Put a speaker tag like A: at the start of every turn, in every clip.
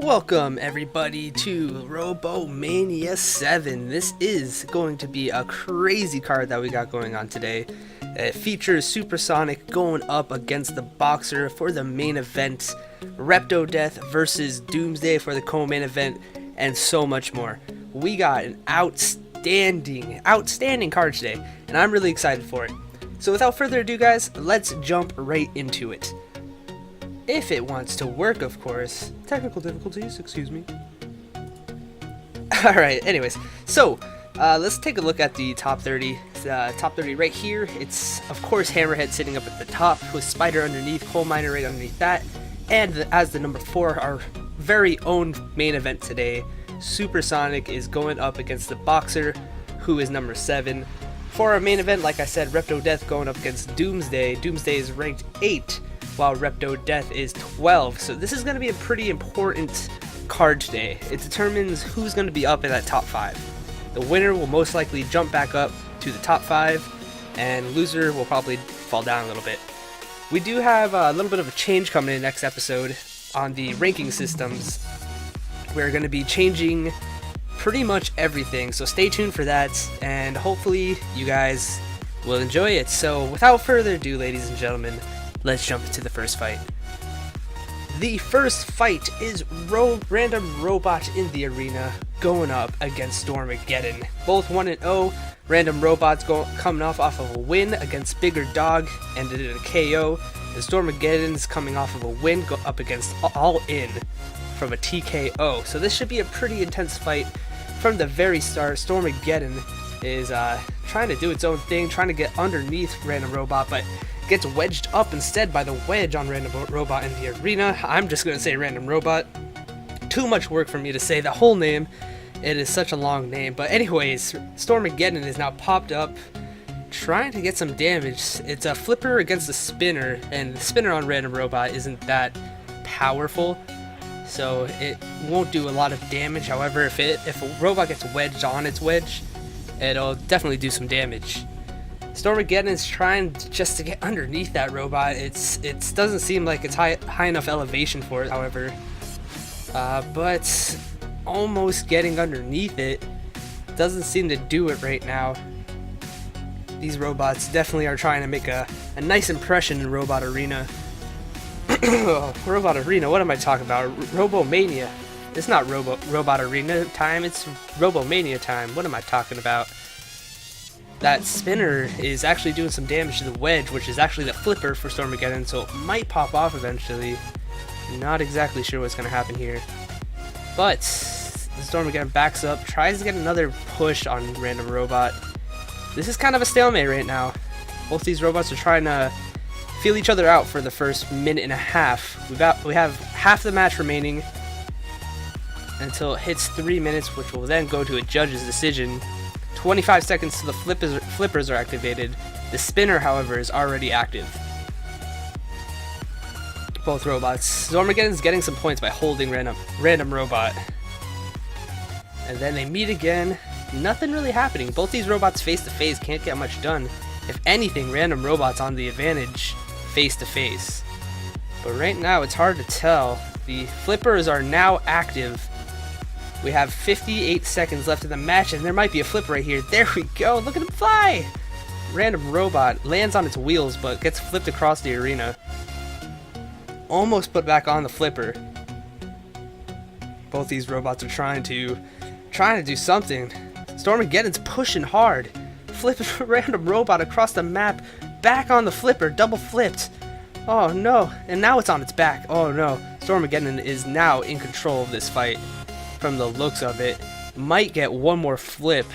A: Welcome everybody to RoboMania 7. This is going to be a crazy card that we got going on today. It features Supersonic going up against the Boxer for the main event, ReptoDeath versus DoomsDay for the co-main event, and so much more. We got an outstanding card today, and I'm really excited for it. So without further ado guys, let's jump right into it. If it wants to work, of course. Technical difficulties, excuse me. Alright, anyways. So, let's take a look at the top 30. Top 30 right here. It's, of course, Hammerhead sitting up at the top with Spider underneath, Coal Miner right underneath that. And as the number 4, our very own main event today, Supersonic is going up against the Boxer, who is number 7. For our main event, like I said, ReptoDeath going up against DoomsDay. DoomsDay is ranked 8. While ReptoDeath is 12. So this is going to be a pretty important card today. It determines who's going to be up in that top 5. The winner will most likely jump back up to the top 5, and loser will probably fall down a little bit. We do have a little bit of a change coming in next episode on the ranking systems. We're going to be changing pretty much everything, so stay tuned for that, and hopefully you guys will enjoy it. So without further ado, ladies and gentlemen, let's jump into the first fight. The first fight is Random Robot in the arena going up against Stormageddon. Both 1-0. Random Robot's coming off of a win against Bigger Dog, ended in a KO. And Stormageddon's coming off of a win up against All In from a TKO. So this should be a pretty intense fight from the very start. Stormageddon is trying to do its own thing, trying to get underneath Random Robot, but gets wedged up instead by the wedge on Random Robot in the arena. I'm just going to say Random Robot. Too much work for me to say the whole name. It is such a long name. But anyways, Stormageddon is now popped up, trying to get some damage. It's a flipper against a spinner, and the spinner on Random Robot isn't that powerful, so it won't do a lot of damage. However, if a robot gets wedged on its wedge, it'll definitely do some damage. Stormageddon is trying just to get underneath that robot. It doesn't seem like it's high enough elevation for it, however. But almost getting underneath it doesn't seem to do it right now. These robots definitely are trying to make a nice impression in Robot Arena. Robot Arena, what am I talking about? RoboMania. It's not Robot Arena time, it's RoboMania time. What am I talking about? That spinner is actually doing some damage to the wedge, which is actually the flipper for Stormageddon, so it might pop off eventually. Not exactly sure what's going to happen here. But Stormageddon backs up, tries to get another push on Random Robot. This is kind of a stalemate right now. Both these robots are trying to feel each other out for the first minute and a half. We have half the match remaining until it hits 3 minutes, which will then go to a judge's decision. 25 seconds till the flippers are activated. The spinner, however, is already active. Both robots. Stormageddon's getting some points by holding Random Robot. And then they meet again. Nothing really happening. Both these robots face to face can't get much done. If anything, Random Robot's on the advantage face to face. But right now it's hard to tell. The flippers are now active. We have 58 seconds left in the match, and there might be a flip right here. There we go. Look at him fly. Random Robot lands on its wheels, but gets flipped across the arena. Almost put back on the flipper. Both these robots are trying to do something. Stormageddon's pushing hard. Flipping Random Robot across the map, back on the flipper, double flipped. Oh no, and now it's on its back. Oh no, Stormageddon is now in control of this fight. From the looks of it, might get one more flip.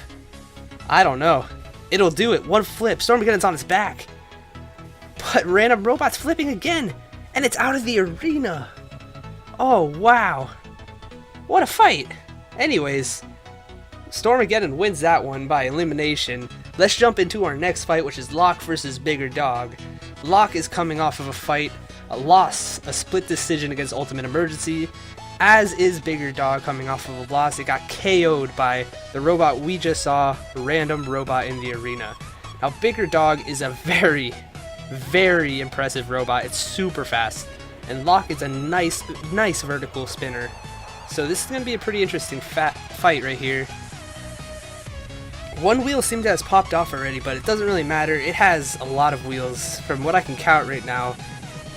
A: I don't know. It'll do it. One flip. Stormageddon's on its back. But Random Robot's flipping again, and it's out of the arena. Oh, wow. What a fight. Anyways, Stormageddon wins that one by elimination. Let's jump into our next fight, which is Locke versus Bigger Dog. Locke is coming off of a fight, a loss, a split decision against Ultimate Emergency. As is Bigger Dog coming off of a loss. It got KO'd by the robot we just saw, Random Robot in the arena. Now, Bigger Dog is a very, very impressive robot. It's super fast. And Locke is a nice vertical spinner. So this is going to be a pretty interesting fight right here. One wheel seems to have popped off already, but it doesn't really matter. It has a lot of wheels. From what I can count right now,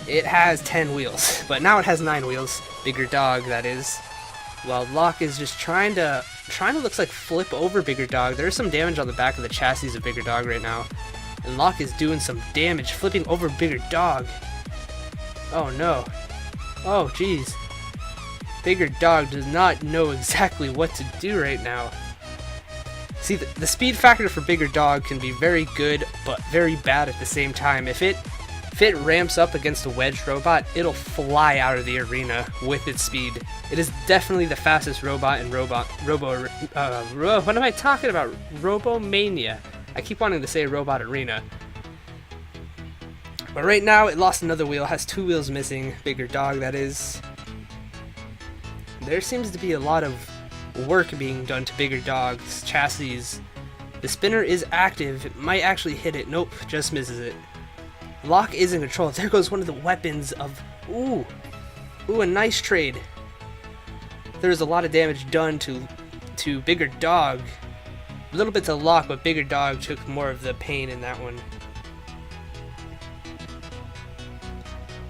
A: it has 10 wheels, but now it has 9 wheels. Bigger Dog, that is. Well, Locke is just trying to looks like flip over Bigger Dog. There's some damage on the back of the chassis of Bigger Dog right now, and Locke is doing some damage, flipping over Bigger Dog. Oh no. Oh jeez. Bigger Dog does not know exactly what to do right now. See, the speed factor for Bigger Dog can be very good, but very bad at the same time. If it ramps up against a wedge robot, it'll fly out of the arena with its speed. It is definitely the fastest robot in what am I talking about? RoboMania. I keep wanting to say Robot Arena. But right now, it lost another wheel, has 2 wheels missing. Bigger Dog, that is. There seems to be a lot of work being done to Bigger Dog's chassis. The spinner is active. It might actually hit it. Nope, just misses it. Locke is in control. There goes one of the weapons of... Ooh, a nice trade. There's a lot of damage done to Bigger Dog. A little bit to Locke, but Bigger Dog took more of the pain in that one.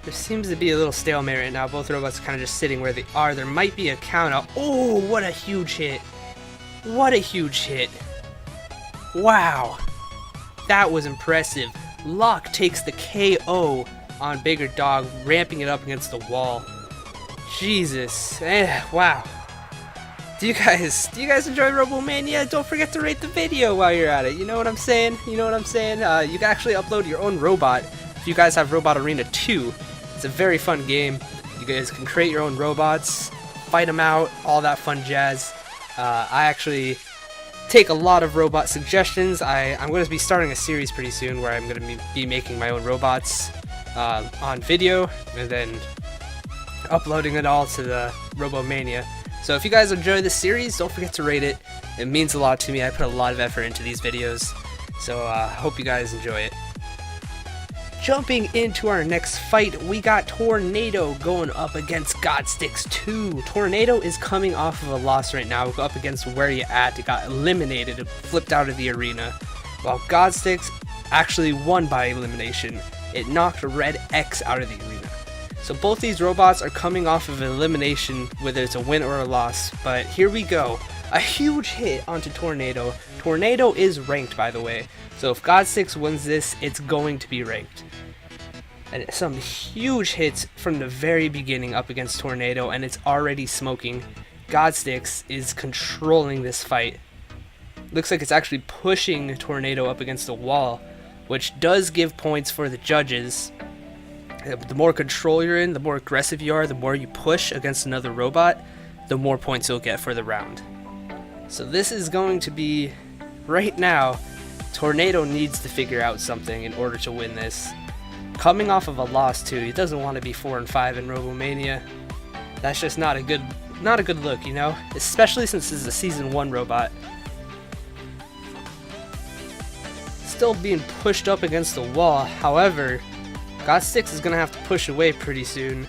A: There seems to be a little stalemate right now. Both robots are kind of just sitting where they are. There might be a count out. Oh, what a huge hit. What a huge hit. Wow. That was impressive. Locke takes the KO on Bigger Dog, ramping it up against the wall. Jesus. Wow. Do you guys enjoy RoboMania? Don't forget to rate the video while you're at it. You know what I'm saying? You can actually upload your own robot if you guys have Robot Arena 2. It's a very fun game. You guys can create your own robots, fight them out, all that fun jazz. I actually take a lot of robot suggestions. I'm going to be starting a series pretty soon where I'm going to be making my own robots on video and then uploading it all to the RoboMania. So if you guys enjoy this series, don't forget to rate it. It means a lot to me. I put a lot of effort into these videos. So I hope you guys enjoy it. Jumping into our next fight, we got Tornado going up against Godsticks 2. Tornado is coming off of a loss right now, up against Where You At. It got eliminated, it flipped out of the arena, while Godsticks actually won by elimination. It knocked Red X out of the arena. So both these robots are coming off of elimination, whether it's a win or a loss, but here we go. A huge hit onto Tornado. Tornado is ranked, by the way, so if Godsticks wins this, it's going to be ranked. And some huge hits from the very beginning up against Tornado, and it's already smoking. Godsticks is controlling this fight. Looks like it's actually pushing Tornado up against the wall, which does give points for the judges. The more control you're in, the more aggressive you are, the more you push against another robot, the more points you'll get for the round. So this is going to be, right now, Tornado needs to figure out something in order to win this. Coming off of a loss too, he doesn't want to be 4-5 in RoboMania. That's just not a good look, you know? Especially since this is a Season 1 robot. Still being pushed up against the wall, however, Godsticks is going to have to push away pretty soon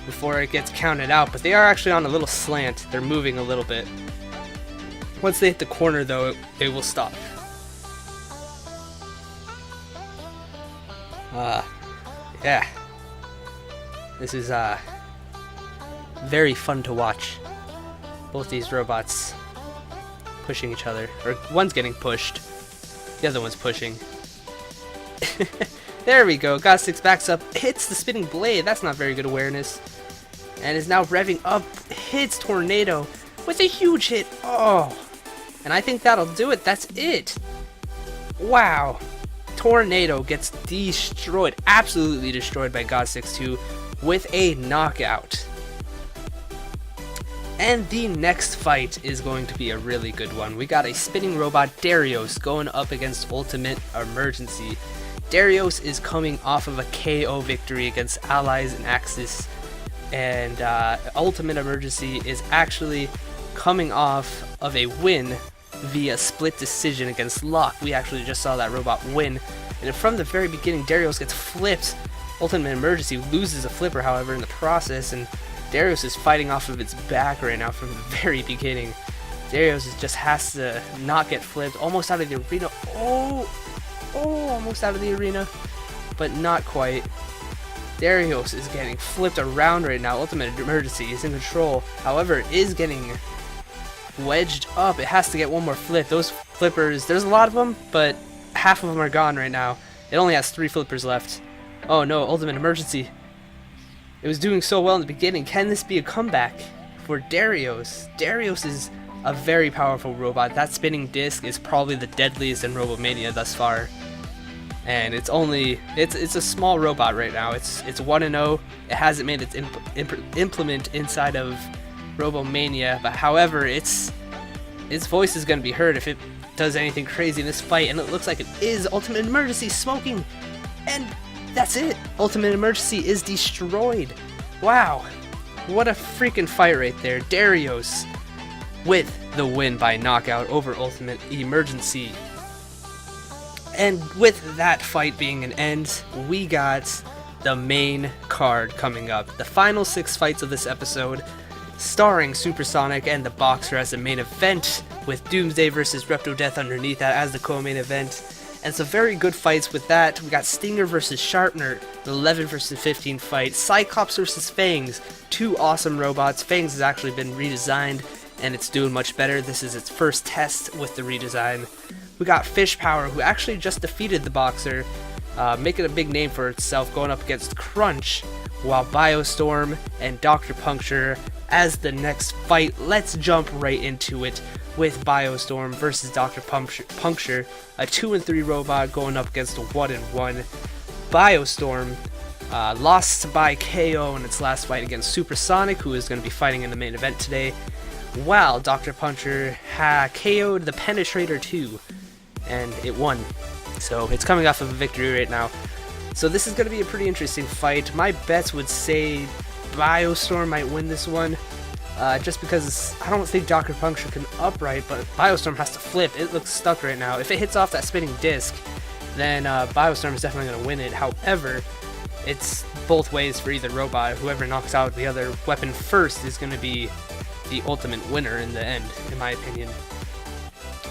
A: before it gets counted out, but they are actually on a little slant. They're moving a little bit. Once they hit the corner though, they will stop. Yeah. This is very fun to watch. Both these robots pushing each other. Or one's getting pushed. The other one's pushing. There we go. Godsticks backs up, hits the spinning blade. That's not very good awareness. And is now revving up, hits Tornado with a huge hit. Oh. And I think that'll do it. That's it. Wow. Tornado gets destroyed, absolutely destroyed by Godsticks 2 with a knockout. And the next fight is going to be a really good one. We got a spinning robot, Derios, going up against Ultimate Emergency. Derios is coming off of a KO victory against Allies and Axis, and Ultimate Emergency is actually coming off of a win via split decision against Locke. We actually just saw that robot win, and from the very beginning, Derios gets flipped. Ultimate Emergency loses a flipper, however, in the process, and Derios is fighting off of its back right now from the very beginning. Derios just has to not get flipped. Almost out of the arena. Oh, almost out of the arena, but not quite. Derios is getting flipped around right now. Ultimate Emergency is in control. However, it is getting wedged up. It has to get one more flip. Those flippers, there's a lot of them, but half of them are gone right now. It only has 3 flippers left. Oh no, Ultimate Emergency. It was doing so well in the beginning. Can this be a comeback for Derios? Derios is a very powerful robot. That spinning disc is probably the deadliest in RoboMania thus far. And it's a small robot right now. It's 1-0. It hasn't made its implement inside of RoboMania, but however, its voice is going to be heard if it does anything crazy in this fight, and it looks like it is. Ultimate Emergency smoking, and that's it. Ultimate Emergency is destroyed. Wow, what a freaking fight right there. Derios with the win by knockout over Ultimate Emergency. And with that fight being an end, we got the main card coming up. The final 6 fights of this episode, starring Supersonic and the Boxer as the main event, with DoomsDay versus ReptoDeath underneath that as the co-main event. And some very good fights with that. We got Stinger versus Sharpner, the 11 versus 15 fight. Cyclops versus Phangz, 2 awesome robots. Phangz has actually been redesigned, and it's doing much better. This is its first test with the redesign. We got Fish Power, who actually just defeated the Boxer, making a big name for itself, going up against Crunch, while BioStorm and Dr. Puncture as the next fight. Let's jump right into it with BioStorm versus Dr. Puncture, a 2-3 robot going up against a 1-1. BioStorm lost by KO in its last fight against Supersonic, who is going to be fighting in the main event today, while Dr. Puncture KO'd the Penetrator 2, and it won. So it's coming off of a victory right now. So this is going to be a pretty interesting fight. My bets would say BioStorm might win this one, just because I don't think Dr. Puncture can upright, but BioStorm has to flip. It looks stuck right now. If it hits off that spinning disc, then BioStorm is definitely going to win it. However, it's both ways for either robot. Whoever knocks out the other weapon first is going to be the ultimate winner in the end, in my opinion.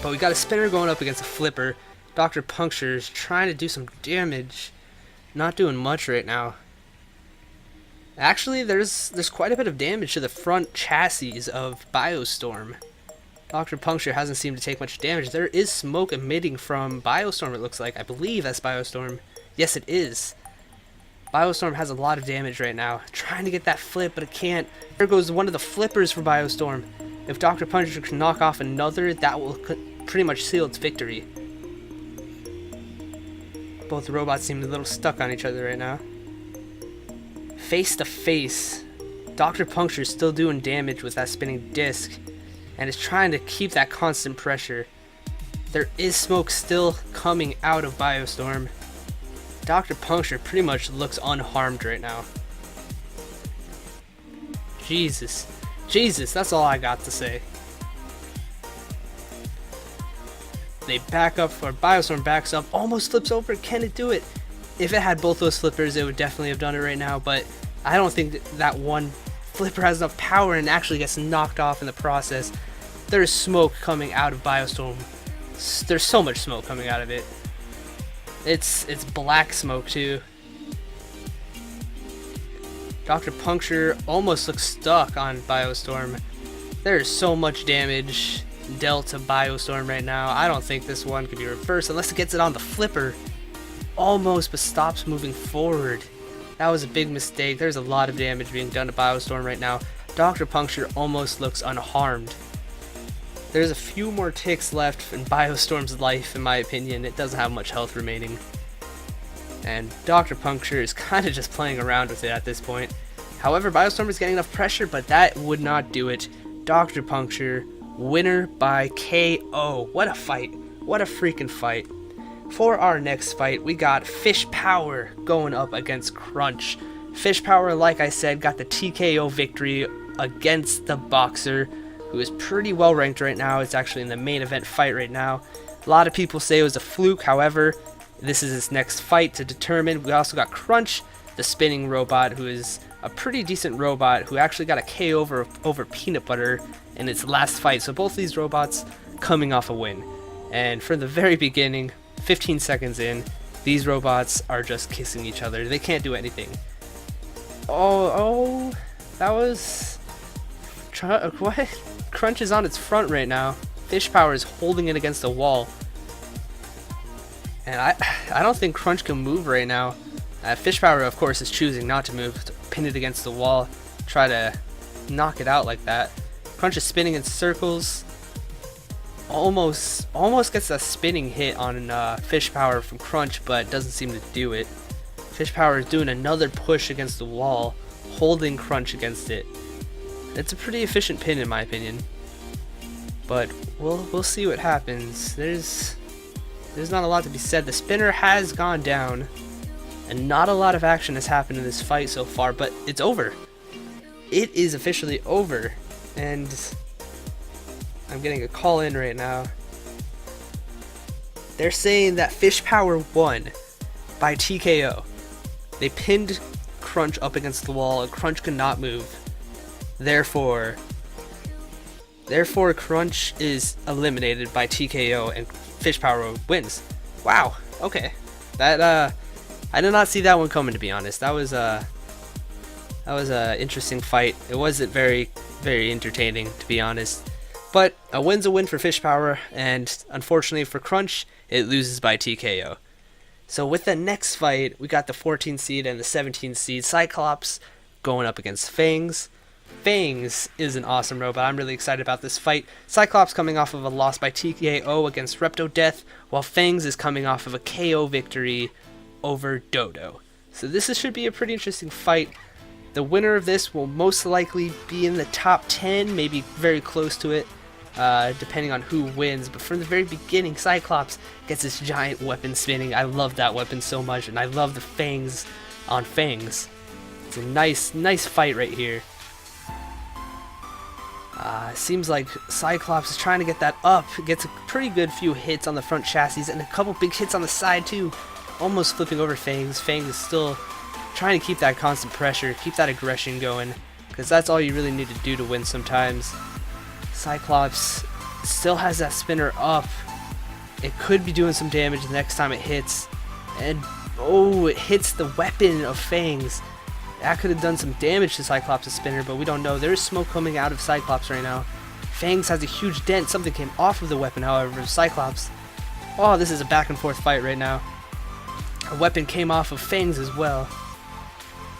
A: But we got a spinner going up against a flipper. Dr. Puncture is trying to do some damage. Not doing much right now. Actually, there's quite a bit of damage to the front chassis of BioStorm. Dr. Puncture hasn't seemed to take much damage. There is smoke emitting from BioStorm, it looks like. I believe that's BioStorm. Yes, it is. BioStorm has a lot of damage right now. Trying to get that flip, but it can't. There goes one of the flippers for BioStorm. If Dr. Puncture can knock off another, that will pretty much seal its victory. Both robots seem a little stuck on each other right now. Face to face, Dr. Puncture is still doing damage with that spinning disc, and is trying to keep that constant pressure. There is smoke still coming out of BioStorm. Dr. Puncture pretty much looks unharmed right now. Jesus, that's all I got to say. They back up, or BioStorm backs up, almost flips over. Can it do it? If it had both those flippers, it would definitely have done it right now, but I don't think that one flipper has enough power and actually gets knocked off in the process. There's smoke coming out of BioStorm. There's so much smoke coming out of it. It's black smoke too. Dr. Puncture almost looks stuck on BioStorm. There's so much damage dealt to BioStorm right now. I don't think this one could be reversed unless it gets it on the flipper. Almost, but stops moving forward. That was a big mistake. There's a lot of damage being done to BioStorm right now. Dr. Puncture almost looks unharmed. There's a few more ticks left in BioStorm's life, in my opinion. It doesn't have much health remaining. And Dr. Puncture is kind of just playing around with it at this point. However, BioStorm is getting enough pressure, but that would not do it. Dr. Puncture, winner by KO. What a fight. What a freaking fight. For our next fight, we got Fish Power going up against Crunch. Fish Power, like I said, got the TKO victory against the Boxer, who is pretty well ranked right now. It's actually in the main event fight right now. A lot of people say it was a fluke, however, this is his next fight to determine. We also got Crunch, the spinning robot, who is a pretty decent robot who actually got a KO over Peanut Butter in its last fight. So both these robots coming off a win. And from the very beginning, 15 seconds in, these robots are just kissing each other. They can't do anything. Oh, that was... What? Crunch is on its front right now. Fish Power is holding it against the wall. And I don't think Crunch can move right now. Fish Power, of course, is choosing not to move, to pin it against the wall, try to knock it out like that. Crunch is spinning in circles. Almost gets a spinning hit on Fish Power from Crunch, but doesn't seem to do it. Fish Power is doing another push against the wall, holding Crunch against it. It's a pretty efficient pin in my opinion. But we'll see what happens. There's not a lot to be said. The spinner has gone down, and not a lot of action has happened in this fight so far, but it's over. It is officially over, and I'm getting a call in right now. They're saying that Fish Power won by TKO. They pinned Crunch up against the wall, and Crunch could not move. Therefore, Crunch is eliminated by TKO, and Fish Power wins. Wow. Okay. That I did not see that one coming, to be honest. That was a interesting fight. It wasn't very entertaining, to be honest. But a win's a win for Fish Power, and unfortunately for Crunch, it loses by TKO. So with the next fight, we got the 14 seed and the 17 seed Cyclops going up against Phangz. Phangz is an awesome robot. I'm really excited about this fight. Cyclops coming off of a loss by TKO against ReptoDeath, while Phangz is coming off of a KO victory over Dodo. So this should be a pretty interesting fight. The winner of this will most likely be in the top 10, maybe very close to it, depending on who wins. But from the very beginning, Cyclops gets this giant weapon spinning. I love that weapon so much, and I love the fangs on Phangz. It's a nice fight right here. Seems like Cyclops is trying to get that up. Gets a pretty good few hits on the front chassis and a couple big hits on the side too. Almost flipping over Phangz. Phangz is still trying to keep that constant pressure, keep that aggression going, because that's all you really need to do to win sometimes. Cyclops still has that spinner up. It could be doing some damage the next time it hits. And oh, it hits the weapon of Phangz. That could have done some damage to Cyclops' spinner, but we don't know. There is smoke coming out of Cyclops right now. Phangz has a huge dent. Something came off of the weapon, however, of Cyclops. Oh, this is a back and forth fight right now. A weapon came off of Phangz as well.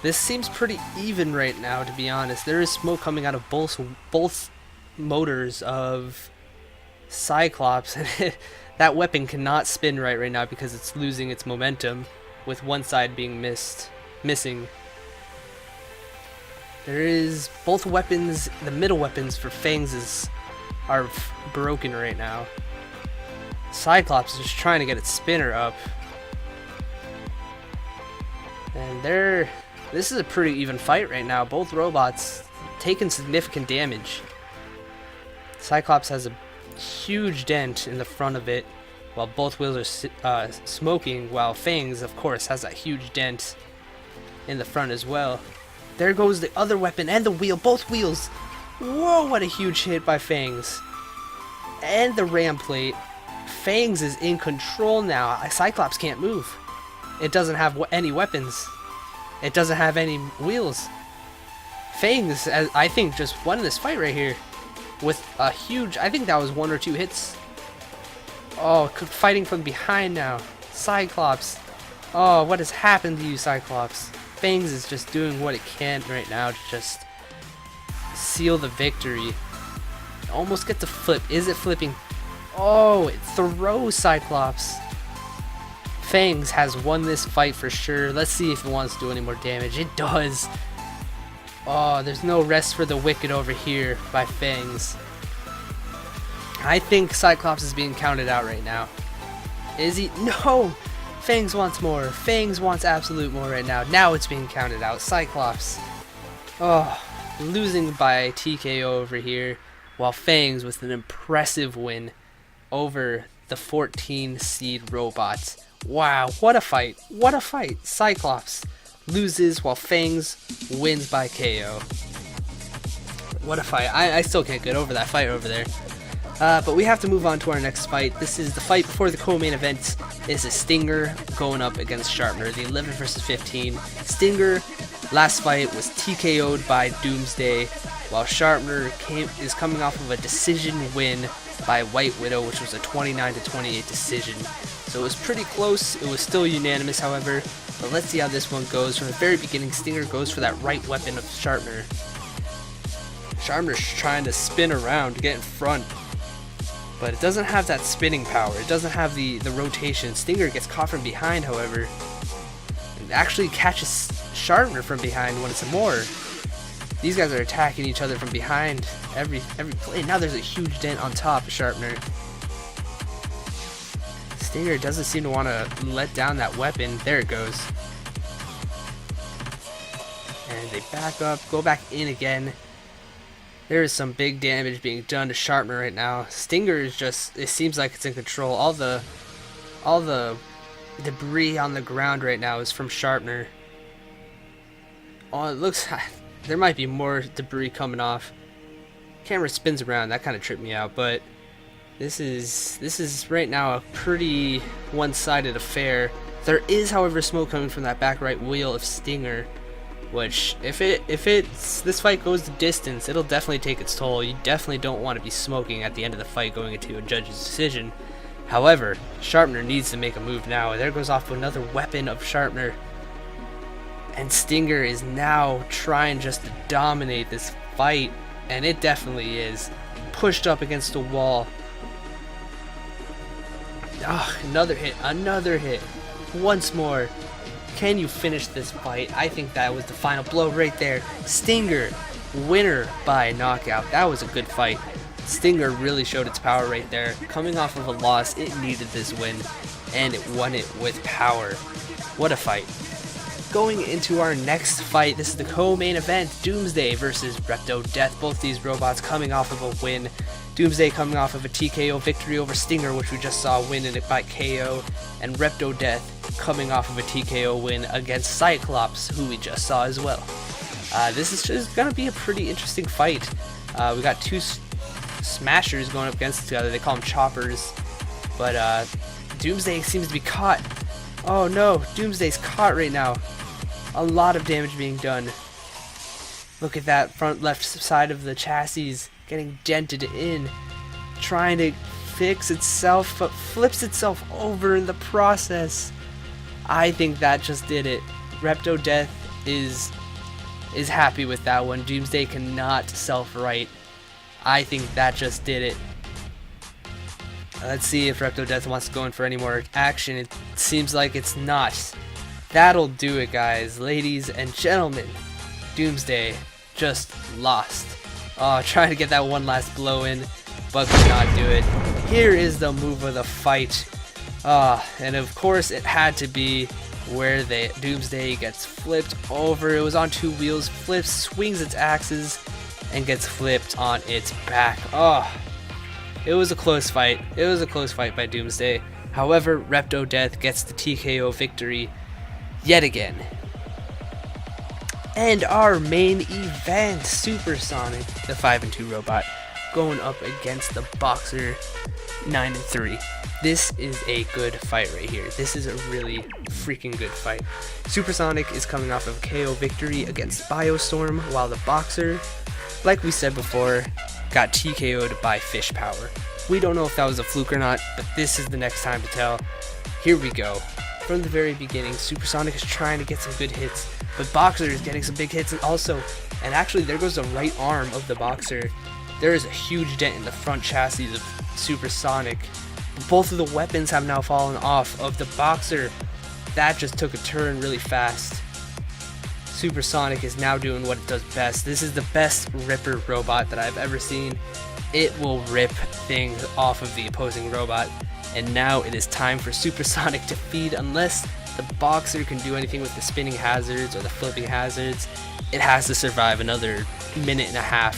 A: This seems pretty even right now, to be honest. There is smoke coming out of both motors of Cyclops, and that weapon cannot spin right now because it's losing its momentum, with one side being missing. There is both weapons, the middle weapons for Phangz are broken right now. Cyclops is just trying to get its spinner up. And this is a pretty even fight right now. Both robots taking significant damage. Cyclops has a huge dent in the front of it, while both wheels are smoking, while Phangz, of course, has a huge dent in the front as well. There goes the other weapon and the wheel, both wheels. Whoa, what a huge hit by Phangz. And the ram plate. Phangz is in control now. Cyclops can't move. It doesn't have any weapons. It doesn't have any wheels. Phangz, I think, just won this fight right here. With a huge, I think that was 1 or 2 hits. Oh, fighting from behind now. Cyclops. Oh, what has happened to you, Cyclops? Phangz is just doing what it can right now to just seal the victory. Almost gets a flip. Is it flipping? Oh, it throws Cyclops. Phangz has won this fight for sure. Let's see if it wants to do any more damage. It does. Oh, there's no rest for the wicked over here by Phangz. I think Cyclops is being counted out right now. Is he? No! Phangz wants more. Phangz wants absolute more right now. Now it's being counted out. Cyclops. Oh, losing by TKO over here, while Phangz with an impressive win over the 14 seed robots. Wow, what a fight. What a fight. Cyclops loses while Phangz wins by KO. What a fight. I still can't get over that fight over there. But we have to move on to our next fight. This is the fight before the co-main event. Is a Stinger going up against Sharpner, the 11 versus 15. Stinger, last fight, was TKO'd by DoomsDay, while Sharpner is coming off of a decision win by White Widow, which was a 29-28 decision. So it was pretty close. It was still unanimous, however. But let's see how this one goes. From the very beginning, Stinger goes for that right weapon of Sharpner. Sharpner's trying to spin around to get in front, but it doesn't have that spinning power. It doesn't have the rotation. Stinger gets caught from behind, however, and actually catches Sharpner from behind once more. These guys are attacking each other from behind every play. Now there's a huge dent on top of Sharpner. Stinger doesn't seem to want to let down that weapon. There it goes. And they back up, go back in again. There is some big damage being done to Sharpner right now. Stinger is just, it seems like it's in control. All the debris on the ground right now is from Sharpner. Oh, it looks, there might be more debris coming off. Camera spins around, that kind of tripped me out, but this is right now a pretty one-sided affair. There is, however, smoke coming from that back right wheel of Stinger, which if this fight goes the distance, it'll definitely take its toll. You definitely don't want to be smoking at the end of the fight going into a judge's decision. However, Sharpner needs to make a move now. There goes off another weapon of Sharpner. And Stinger is now trying just to dominate this fight, and it definitely is. Pushed up against the wall. Ah, another hit. Once more. Can you finish this fight? I think that was the final blow right there. Stinger, winner by knockout. That was a good fight. Stinger really showed its power right there. Coming off of a loss, it needed this win, and it won it with power. What a fight. Going into our next fight, this is the co-main event, DoomsDay versus ReptoDeath. Both these robots coming off of a win. DoomsDay coming off of a TKO victory over Stinger, which we just saw win it by KO, and ReptoDeath coming off of a TKO win against Cyclops, who we just saw as well. This is just going to be a pretty interesting fight. We got two smashers going up against each other. They call them choppers, but DoomsDay seems to be caught. Oh no, DoomsDay's caught right now. A lot of damage being done. Look at that front left side of the chassis getting dented in, trying to fix itself, but flips itself over in the process. I think that just did it. ReptoDeath is happy with that one. DoomsDay cannot self-right. I think that just did it. Let's see if ReptoDeath wants to go in for any more action. It seems like it's not. That'll do it, guys. Ladies and gentlemen, DoomsDay just lost. Oh, trying to get that one last blow in, but could not do it. Here is the move of the fight. And of course it had to be where DoomsDay gets flipped over. It was on two wheels, flips, swings its axes, and gets flipped on its back. Oh, it was a close fight. It was a close fight by DoomsDay. However, ReptoDeath gets the TKO victory yet again. And our main event, Supersonic, the 5-2 robot, going up against the Boxer 9-3. This is a good fight right here. This is a really freaking good fight. Supersonic is coming off of a KO victory against BioStorm, while the Boxer, like we said before, got TKO'd by Fish Power. We don't know if that was a fluke or not, but this is the next time to tell. Here we go. From the very beginning, Supersonic is trying to get some good hits, but Boxer is getting some big hits also. And actually, there goes the right arm of the Boxer. There is a huge dent in the front chassis of Supersonic. Both of the weapons have now fallen off of the Boxer. That just took a turn really fast. Supersonic is now doing what it does best. This is the best ripper robot that I've ever seen. It will rip things off of the opposing robot. And now it is time for Supersonic to feed. Unless the Boxer can do anything with the spinning hazards or the flipping hazards, it has to survive another minute and a half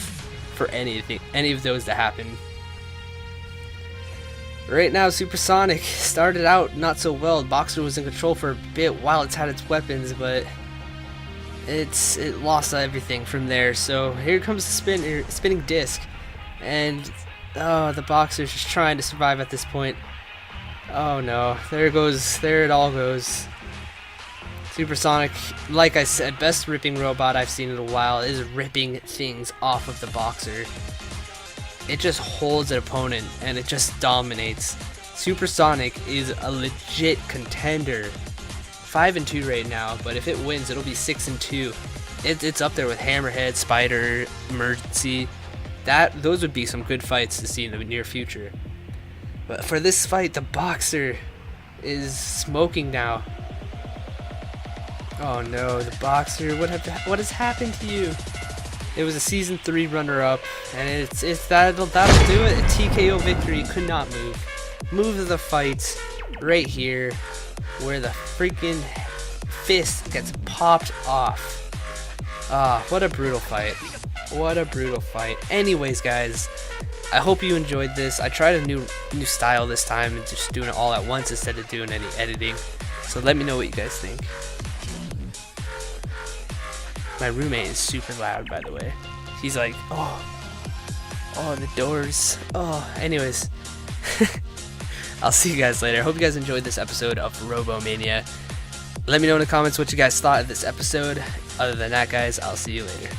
A: for any of those to happen. Right now, Supersonic started out not so well. Boxer was in control for a bit while it's had its weapons, but it lost everything from there. So here comes the spinning disc, and oh, the Boxer's just trying to survive at this point. Oh no, there it all goes. Supersonic, like I said, best ripping robot I've seen in a while, is ripping things off of the Boxer. It just holds an opponent and it just dominates. Supersonic is a legit contender. 5-2 right now, but if it wins, it'll be 6-2. It's up there with Hammerhead, Spider, Emergency. Those would be some good fights to see in the near future. But for this fight, the Boxer is smoking now. Oh no, the Boxer, what has happened to you? It was a Season 3 runner-up, and that'll do it. A TKO victory, could not move. Move of the fight, right here, where the freaking fist gets popped off. Ah, what a brutal fight. What a brutal fight. Anyways, guys, I hope you enjoyed this. I tried a new style this time, and just doing it all at once instead of doing any editing. So let me know what you guys think. My roommate is super loud, by the way. He's like, oh, the doors. Oh, anyways. I'll see you guys later. Hope you guys enjoyed this episode of RoboMania. Let me know in the comments what you guys thought of this episode. Other than that, guys, I'll see you later.